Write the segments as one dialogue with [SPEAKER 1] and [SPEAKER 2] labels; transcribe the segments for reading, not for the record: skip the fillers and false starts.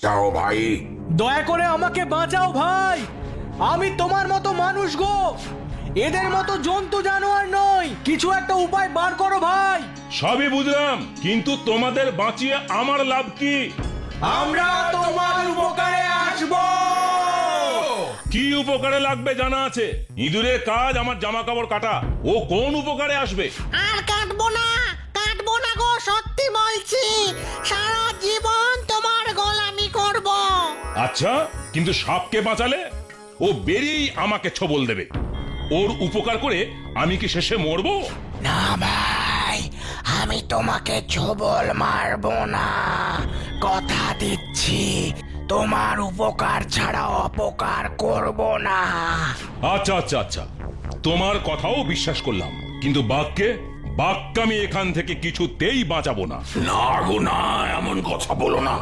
[SPEAKER 1] যাও ভাই।
[SPEAKER 2] দয়া করে আমাকে বাঁচাও ভাই, আমি তোমার মতো মানুষ গো, এদের মতো জন্তু জানোয়ার নই, কিছু একটা উপায় বার করো ভাই।
[SPEAKER 3] সবই বুঝলাম, কিন্তু তোমাদের বাঁচিয়ে আমার লাভ কি?
[SPEAKER 2] আমরা তোমার উপকারে আসবো।
[SPEAKER 3] কি উপকারে লাগবে জানা আছে? ইঁদুরের কাজ আমার জামা কাপড় কাটা, ও কোন উপকারে আসবে?
[SPEAKER 4] আর কাটবো না গো, সত্যি বলছি, সারা জীবন তোমার গোলামি করব।
[SPEAKER 3] আচ্ছা, কিন্তু সাপকে বাঁচালে ও বেরিয়েই আমাকে ছবল দেবে। ওর উপকার করে আমি কি শেষে মরবো?
[SPEAKER 4] না ভাই, আমি তোমাকে ছবল মারবো না, কথা দিচ্ছি, তোমার উপকার ছাড়া অপকার করব না।
[SPEAKER 3] আচ্ছা আচ্ছা আচ্ছা, তোমার কথাও বিশ্বাস করলাম, কিন্তু বাঘকে আমি এখান থেকে কিছুতেই বাঁচাবো না।
[SPEAKER 1] না গো না, এমন কথা বলো না,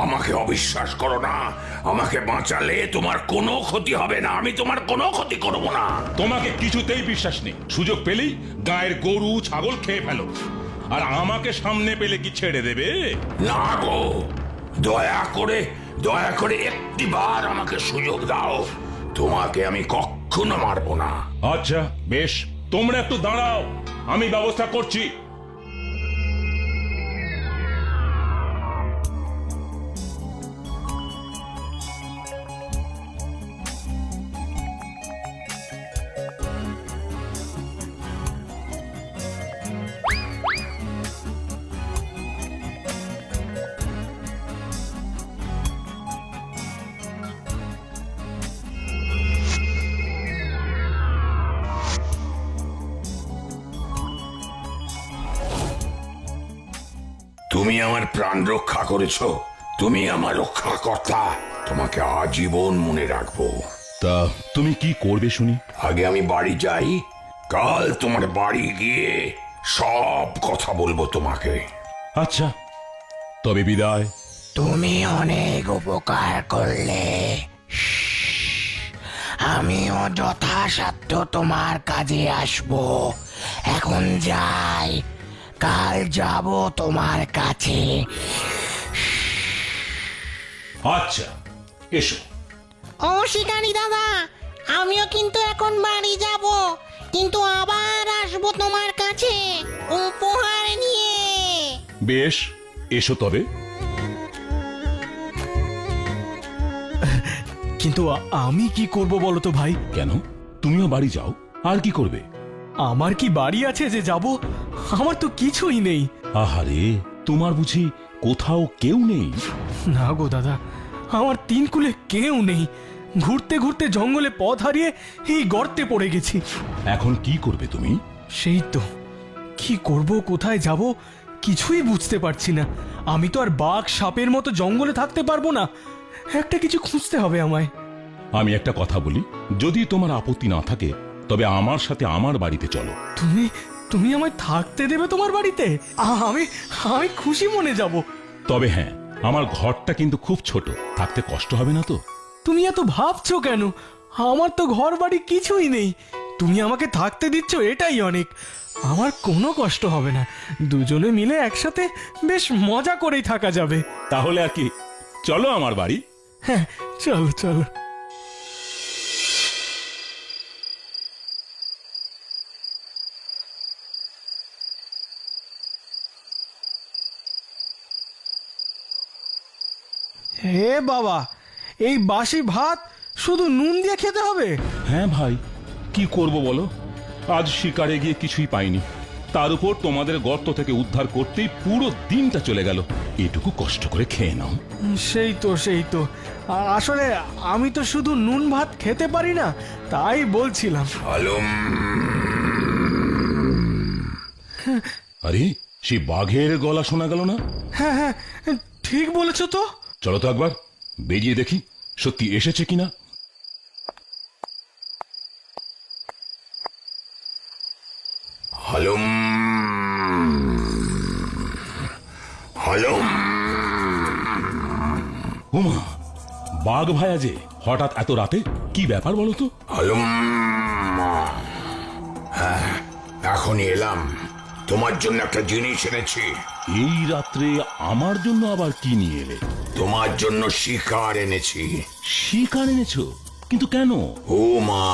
[SPEAKER 1] আমাকে অবিশ্বাস করো না। আমাকে বাঁচালে তোমার কোনো ক্ষতি হবে না, আমি তোমার কোনো ক্ষতি করব না।
[SPEAKER 3] তোমাকে কিছুতেই বিশ্বাস নেই, সুযোগ পেলেই গায়ের গরু ছাগল খেয়ে ফেলো, আর আমাকে সামনে পেলে কি ছেড়ে দেবে?
[SPEAKER 1] না গো, দয়া করে একটিবার আমাকে সুযোগ দাও, তোমাকে আমি কখনো মারবো না।
[SPEAKER 3] আচ্ছা বেশ, তোমরা একটু দাঁড়াও, আমি ব্যবস্থা করছি।
[SPEAKER 1] তুমি আমার প্রাণ রক্ষা করেছো, তুমি আমার রক্ষাকর্তা, তোমাকে আজীবন মনে রাখবো।
[SPEAKER 3] তা তুমি কি করবে শুনি?
[SPEAKER 1] আগে আমি বাড়ি যাই, কাল তোমার বাড়ি গিয়ে সব কথা বলবো তোমাকে।
[SPEAKER 3] আচ্ছা, তবে বিদায়।
[SPEAKER 4] তুমি অনেক উপকার করলে, আমিও যথাসাধ্য তোমার কাজে আসবো। এখন যাই, কাল যাব তোমার কাছে।
[SPEAKER 3] আচ্ছা এসো।
[SPEAKER 4] ও শিকারি দাদা, আমিও কিন্তু এখন বাড়ি যাব, কিন্তু আবার আসবো তোমার কাছে উপহার নিয়ে।
[SPEAKER 3] বেশ, এসো তবে।
[SPEAKER 2] কিন্তু আমি কি করব বলো তো ভাই?
[SPEAKER 3] কেন, তুমিও বাড়ি যাও, আর কি করবে?
[SPEAKER 2] আমার কি বাড়ি আছে যে যাব? আমার তো কিছুই নেই।
[SPEAKER 3] আহারে, তোমার বুঝি কোথাও কেউ নেই?
[SPEAKER 2] না গো দাদা, আমার তিন কুলে কেউ নেই, ঘুরতে ঘুরতে জঙ্গলে পথ হারিয়ে এই গর্তে পড়ে গেছি।
[SPEAKER 3] এখন কি করবে তুমি?
[SPEAKER 2] সেই তো, কি করব, কোথায় যাব, কিছুই বুঝতে পারছি না। আমি তো আর বাঘ সাপের মতো জঙ্গলে থাকতে পারবো না, একটা কিছু খুঁজতে হবে আমায়।
[SPEAKER 3] আমি একটা কথা বলি, যদি তোমার আপত্তি না থাকে তবে আমার সাথে আমার বাড়িতে চলো।
[SPEAKER 2] তুমি তুমি আমায় থাকতে দেবে তোমার বাড়িতে? আমি আমি খুশি মনে যাব।
[SPEAKER 3] তবে হ্যাঁ, আমার ঘরটা কিন্তু খুব ছোট, থাকতে কষ্ট হবে না তো?
[SPEAKER 2] তুমি এত ভাবছো কেন? আমার তো ঘর বাড়ি কিছুই নেই, তুমি আমাকে থাকতে দিচ্ছ এটাই অনেক। আমার কোনো কষ্ট হবে না, দুজনে মিলে একসাথে বেশ মজা করেই থাকা যাবে।
[SPEAKER 3] তাহলে আর কি, চলো আমার বাড়ি।
[SPEAKER 2] হ্যাঁ, চলো চলো। হে বাবা, এই বাসি ভাত শুধু নুন দিয়ে খেতে হবে?
[SPEAKER 3] হ্যাঁ ভাই, কি করব বলো, আজ শিকারে গিয়ে কিছুই পাইনি, তার উপর তোমাদের গর্ত থেকে উদ্ধার করতেই পুরো দিনটা চলে গেল। এটুকু কষ্ট করে খেয়ে নাও।
[SPEAKER 2] সেই তো আসলে আমি তো শুধু নুন ভাত খেতে পারি না, তাই বলছিলাম।
[SPEAKER 1] আলম,
[SPEAKER 3] আরে, সেই বাঘের গলা শোনা গেল না?
[SPEAKER 2] হ্যাঁ হ্যাঁ, ঠিক বলেছো তো।
[SPEAKER 3] চলো তো একবার বেরিয়ে দেখি সত্যি এসেছে কিনা।
[SPEAKER 1] আলম, আলম।
[SPEAKER 3] ওমা, বাঘ ভায়া যে হঠাৎ এত রাতে, কি ব্যাপার বলো তো?
[SPEAKER 1] আলম, হ্যাঁ, এখনই এলাম, তোমার জন্য একটা জিনিস এনেছি।
[SPEAKER 3] এই রাত্রে আমার জন্য আবার কি নিয়ে এলে?
[SPEAKER 1] তোমার জন্য শিকার এনেছি।
[SPEAKER 3] শিকার এনেছো? কিন্তু কেন?
[SPEAKER 1] ও মা,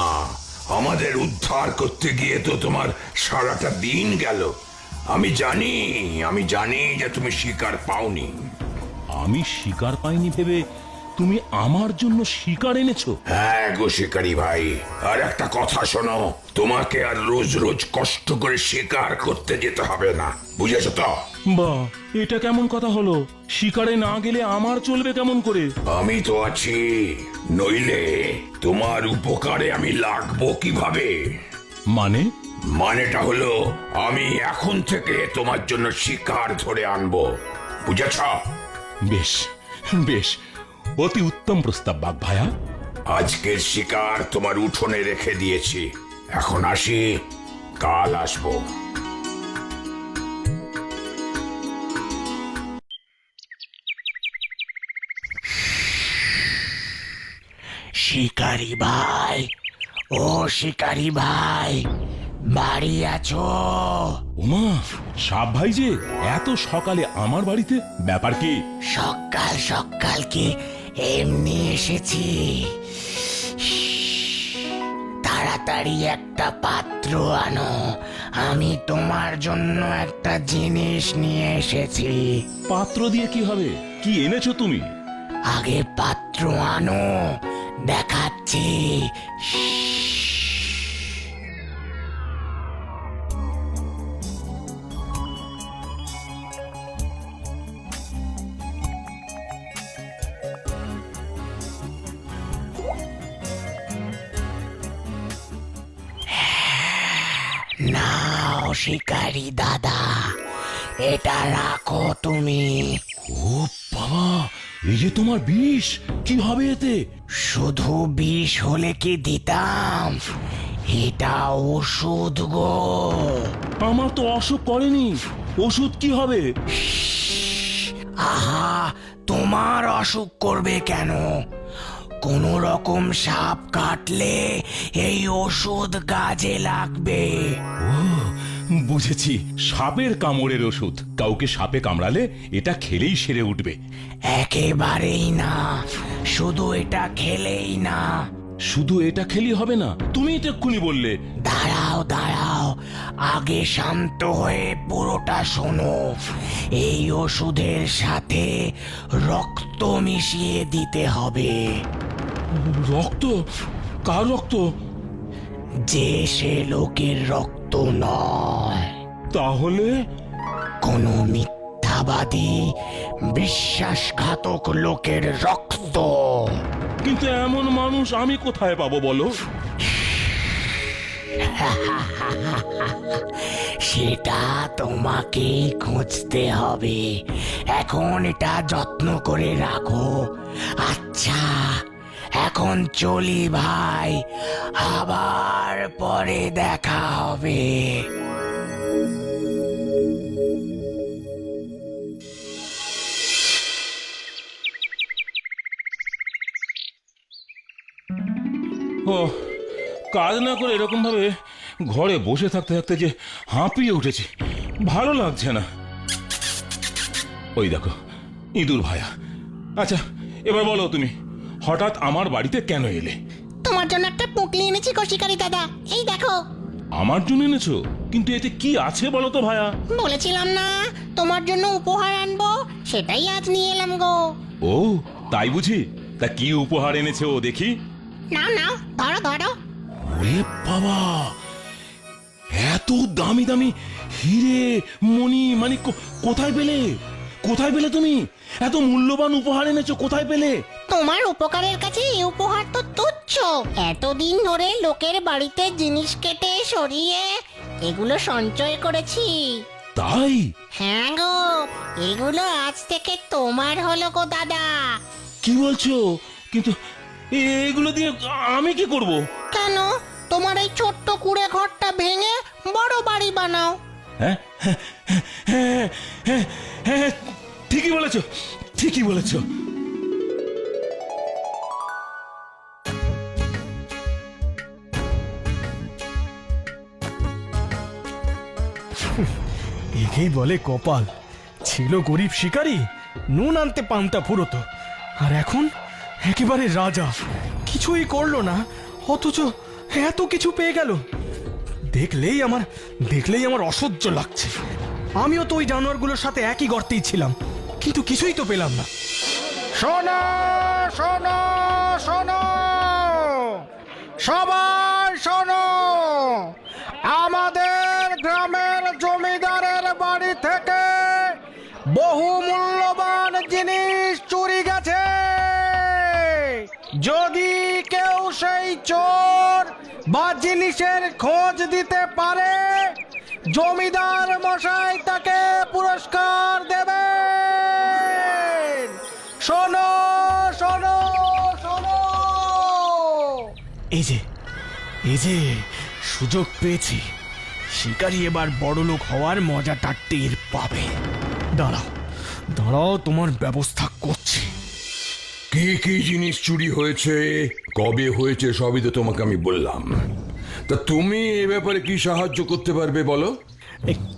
[SPEAKER 1] আমাদের উদ্ধার করতে গিয়ে তো তোমার সারাটা দিন গেল। আমি জানি যে তুমি শিকার পাওনি।
[SPEAKER 3] আমি শিকার পাইনি ভেবে তুমি আমার জন্য শিকার এনেছো?
[SPEAKER 1] হ্যাঁ গো শিকারি ভাই, আর একটা কথা শোনো, তোমাকে আর রোজ রোজ কষ্ট করে শিকার করতে যেতে হবে না, বুঝেছো তো?
[SPEAKER 3] বাহ, এটা কেমন কথা হলো? শিকারে না গেলে আমার চলবে কেমন করে?
[SPEAKER 1] আমি তো আছি, নইলে তোমার উপকারে আমি লাগবো কিভাবে? মানেটা হলো আমি এখন থেকে তোমার জন্য শিকার ধরে আনবো, বুঝেছ?
[SPEAKER 3] বেশ বেশ, অতি উত্তম প্রস্তাব বাঘ ভায়া।
[SPEAKER 1] আজকের শিকার তোমার উঠোনে রেখে দিয়েছি, এখন আসি, কাল আসবো।
[SPEAKER 4] শিকারি ভাই, ও শিকারি ভাই, বাড়ি আছো?
[SPEAKER 3] ওমা, সাপ ভাই যে এত সকালে আমার বাড়িতে, ব্যাপার কি?
[SPEAKER 4] সকাল সকাল কি এমনি এসেছি? তাড়াতাড়ি একটা পাত্র আনো, আমি তোমার জন্য একটা জিনিস নিয়ে এসেছি।
[SPEAKER 3] পাত্র দিয়ে কি হবে? কি এনেছো তুমি?
[SPEAKER 4] আগে পাত্র আনো, দেখাচ্ছি। নাও শিকারি দাদা, এটা রাখো তুমি।
[SPEAKER 3] ও বাবা, এই যে তোমার বিষ, কি হবে এতে?
[SPEAKER 4] শুধু বিষ হলে কি দিতাম, এটা ওষুধ গো।
[SPEAKER 3] আমার তো অসুখ করেনি, ওষুধ কি হবে?
[SPEAKER 4] আহা, তোমার অসুখ করবে কেন? কোন রকম সাপ কাটলে এই ওষুধ কাজে লাগবে।
[SPEAKER 3] ও বুঝেছি, সাপের কামড়ের ওষুধ। কাউকে সাপে কামড়ালে এটা খেলেই সেরে উঠবে?
[SPEAKER 4] একেবারেই না, শুধু এটা খেলেই না।
[SPEAKER 3] শুধু এটা খেলি হবে না? তুমি এটা এক্ষুনি বললে।
[SPEAKER 4] দাঁড়াও দাঁড়াও, আগে শান্ত হয়ে পুরোটা শোনো। এই ওষুধের সাথে রক্ত মিশিয়ে দিতে হবে।
[SPEAKER 3] রক্ত? কার রক্ত?
[SPEAKER 4] যে সে লোকের রক্ত নয়,
[SPEAKER 3] তাহলে?
[SPEAKER 4] কোন মিথ্যাবাদী বিশ্বাসঘাতক লোকের রক্ত।
[SPEAKER 3] কিন্তু এমন মানুষ আমি কোথায় পাবো বলো?
[SPEAKER 4] সেটা তোমাকেই খুঁজতে হবে। এখন এটা যত্ন করে রাখো। আচ্ছা, এখন চলি ভাই, আবার পরে দেখা হবে।
[SPEAKER 3] ও, কাজ না করে এরকম ভাবে ঘরে বসে থাকতে থাকতে যে হাঁপিয়ে উঠেছি, ভালো লাগছে না। ওই দেখো, ইঁদুর ভায়া। আচ্ছা, এবার বলো তুমি হঠাৎ আমার বাড়িতে কেন এলে?
[SPEAKER 4] তোমার জন্য একটা পুঁটলি এনেছি গো শিকারি দাদা, এই দেখো।
[SPEAKER 3] আমার জন্য এনেছো? কিন্তু এতে কি আছে বলো তো ভায়া?
[SPEAKER 4] বলেছিলাম না তোমার জন্য উপহার আনবো, সেটাই আজ নিয়ে এলাম গো।
[SPEAKER 3] ও তাই বুঝি? তা কি উপহার এনেছো দেখি?
[SPEAKER 4] নাও নাও, ধরো ধরো।
[SPEAKER 3] ওরে বাবা, এত দামি দামি হিরে মণি মানে কোথায় পেলে? কোথায় পেলে তুমি এত মূল্যবান উপহার এনেছো? কোথায় পেলে?
[SPEAKER 4] তোমার উপকারের কাছে এই উপহার তো তুচ্ছ। এতদিন ধরে লোকের বাড়িতে জিনিস কেটে সরিয়ে এগুলো সঞ্চয় করেছি।
[SPEAKER 3] তাই?
[SPEAKER 4] হ্যাঁ গো, এগুলো আজ থেকে তোমার হলো গো দাদা।
[SPEAKER 3] কি বলছো? কিন্তু এগুলো দিয়ে আমি কি করব?
[SPEAKER 4] কেন, তোমার এই ছোট্ট কুড়ে ঘরটা ভেঙে বড় বাড়ি বানাও।
[SPEAKER 3] হ্যাঁ হ্যাঁ হ্যাঁ হ্যাঁ হ্যাঁ, ঠিকই বলেছো, ঠিকই বলেছো।
[SPEAKER 2] একেই বলে কপাল। ছিল গরিব শিকারী, নুন আনতে পান্তা ফুরোতো, আর এখন একেবারে রাজা, কিছুই করলো না অথচ এত কিছু পেয়ে গেল। দেখলেই আমার অসহ্য লাগছে। আমিও তো ওই জানোয়ারগুলোর সাথে একই গর্তেই ছিলাম, কিন্তু কিছুই তো পেলাম না।
[SPEAKER 5] শোনো শোনো শোনো, সবাই শোনো, আমাদের গ্রামের জমিদারের বাড়ি থেকে বহু মূল্যবান জিনিস চুরি গেছে। যদি কেউ সেই চোর বা জিনিসের খোঁজ দিতে পারে, জমিদার মশাই তাকে পুরস্কার দেবেন। শোনো শোনো শোনো।
[SPEAKER 2] এই যে সুযোগ পেয়েছি, শিকারী এবার বড়লোক হওয়ার মজাটা টের পাবে। দাঁড়াও তোমার ব্যবস্থা করছি।
[SPEAKER 1] কি কি জিনিস চুরি হয়েছে, কবে হয়েছে, সবই তো তোমাকে আমি বললাম। তা তুমি এ ব্যাপারে কি সাহায্য করতে পারবে বলো?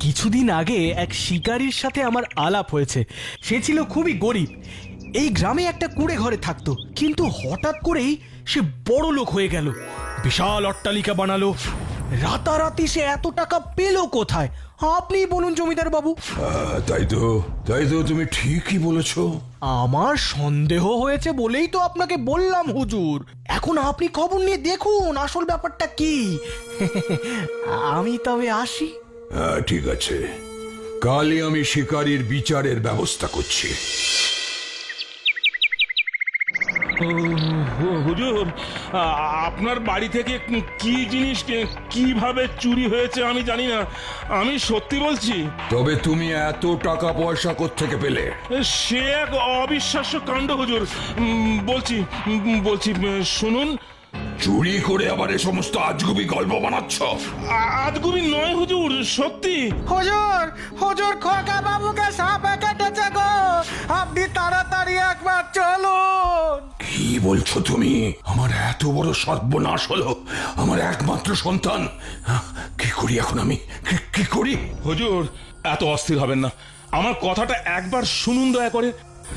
[SPEAKER 2] কিছুদিন আগে এক শিকারীর সাথে আমার আলাপ হয়েছে। সে ছিল খুবই গরিব, এই গ্রামে একটা কুঁড়ে ঘরে থাকতো, কিন্তু হঠাৎ করেই সে বড় লোক হয়ে গেল, বিশাল অট্টালিকা বানালো। রাতারাতি সে এত টাকা পেল কোথায় আপনি বলুন জমিদার বাবু?
[SPEAKER 1] তাই তো তুমি ঠিকই বলেছো।
[SPEAKER 2] আমার সন্দেহ হয়েছে বলেই তো আপনাকে বললাম হুজুর। এখন আপনি খবর নিয়ে দেখুন আসল ব্যাপারটা কি। আমি তবে আসি।
[SPEAKER 1] ঠিক আছে, কালই আমি শিকারীর বিচারের ব্যবস্থা করছি।
[SPEAKER 3] হুজুর, আপনার বাড়ি থেকে কি জিনিস কিভাবে চুরি হয়েছে আমি জানি না, আমি সত্যি বলছি।
[SPEAKER 1] তবে তুমি এত টাকা পয়সা কোত্থেকে পেলে?
[SPEAKER 3] সে এক অবিশ্বাস্য কাণ্ড হুজুর। বলছি শুনুন।
[SPEAKER 1] চুরি করে আবার এ সমস্ত আজগুবি গল্প বানাচ্ছ?
[SPEAKER 3] আজগুবি নয় হুজুর, সত্যি।
[SPEAKER 5] হুজুর হুজুর, খোকা বাবুকে সাপে কেটেছে গো, আপনি তাড়াতাড়ি একবার চলুন।
[SPEAKER 1] কি বলছো তুমি? আমার এত বড় সর্বনাশ হলো, আমার একমাত্র সন্তান। কি করি এখন আমি, কি করি?
[SPEAKER 3] হুজুর, এত অস্থির হবেন না, আমার কথাটা একবার শুনুন দয়া করে।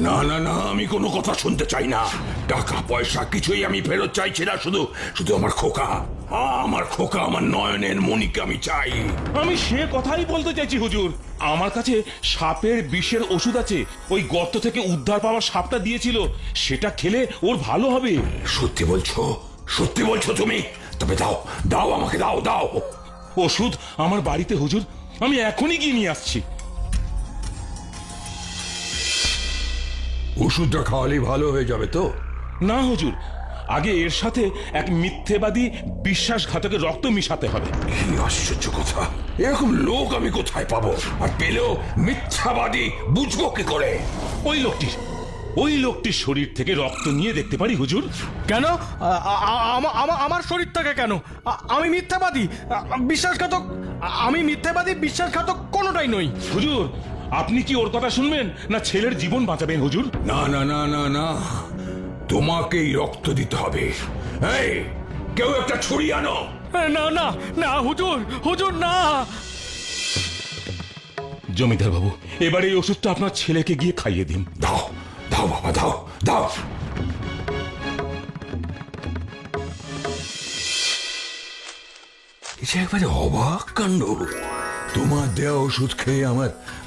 [SPEAKER 1] না, আমি কোনো কথা শুনতে চাই না। টাকা পয়সা কিছুই আমি ফেরত চাইছি না, শুধু আমার খোকা, আমার নয়নের মণিকে আমি চাই।
[SPEAKER 3] আমি সে কথাই বলতে চাইছি হুজুর। আমার কাছে সাপের বিষের ওষুধ আছে, ওই গর্ত থেকে উদ্ধার পাওয়া সাপটা দিয়েছিল, সেটা খেলে ওর ভালো হবে।
[SPEAKER 1] সত্যি বলছো তুমি? তবে দাও আমাকে, দাও।
[SPEAKER 3] ওষুধ আমার বাড়িতে হুজুর, আমি এখনই গিয়ে নিয়ে আসছি।
[SPEAKER 1] ওষুধটা খাওয়ালেই ভালো হয়ে যাবে তো?
[SPEAKER 3] না হুজুর, আগে এর সাথে এক মিথ্যেবাদী বিশ্বাসঘাতকের রক্ত মিশাতে হবে।
[SPEAKER 1] কি আশ্চর্য কথা, এরকম লোক আমি কোথায় পাবো? আর পেলেও মিথ্যাবাদী বুঝবো কি করে?
[SPEAKER 3] ওই লোকটির শরীর থেকে রক্ত নিয়ে দেখতে পারি হুজুর।
[SPEAKER 2] কেন? আমার শরীর থেকে কেন? আমি মিথ্যাবাদী বিশ্বাসঘাতক কোনোটাই নই।
[SPEAKER 3] হুজুর, আপনি কি ওর কথা শুনবেন না ছেলের জীবন বাঁচাবেন হুজুর?
[SPEAKER 1] না, তোমাকেই রক্ত দিতে হবে। এই, কেউ একটা ছুরি আনো।
[SPEAKER 2] না হুজুর না।
[SPEAKER 3] জমিদার বাবু, এবার এই ওষুধটা আপনার ছেলেকে গিয়ে খাইয়ে দিন।
[SPEAKER 1] দাও বাবা, দাও। এটা একবারে অবাক কাণ্ড। তোমার দেওয়া ওষুধ খেয়ে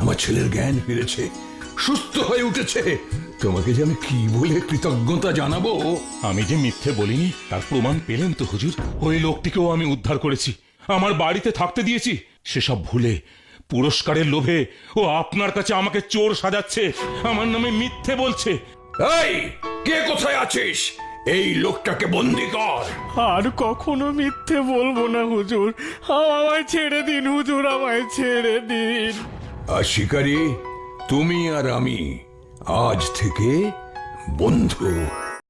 [SPEAKER 1] আমার ছেলের জ্ঞান ফিরেছে, সুস্থ হয়ে উঠেছে। তোমাকে যে আমি কি বলে কৃতজ্ঞতা জানাবো।
[SPEAKER 3] আমি যে মিথ্যে বলিনি তার প্রমাণ পেলেন তো হুজুর। ওই লোকটিকেও আমি উদ্ধার করেছি, আমার বাড়িতে থাকতে দিয়েছি। সেসব ভুলে পুরস্কারের লোভে ও আপনার কাছে আমাকে চোর সাজাচ্ছে, আমার নামে মিথ্যে বলছে।
[SPEAKER 1] এই, কে কোথায় আছিস? এই লোকটাকে বন্দি কর।
[SPEAKER 2] আর কখনো মিথ্যে বলবো না হুজুর, আমায় ছেড়ে দিন হুজুর, আমায় ছেড়ে দিন।
[SPEAKER 1] আর শিকারী, তুমি আর আমি আজ থেকে বন্ধু।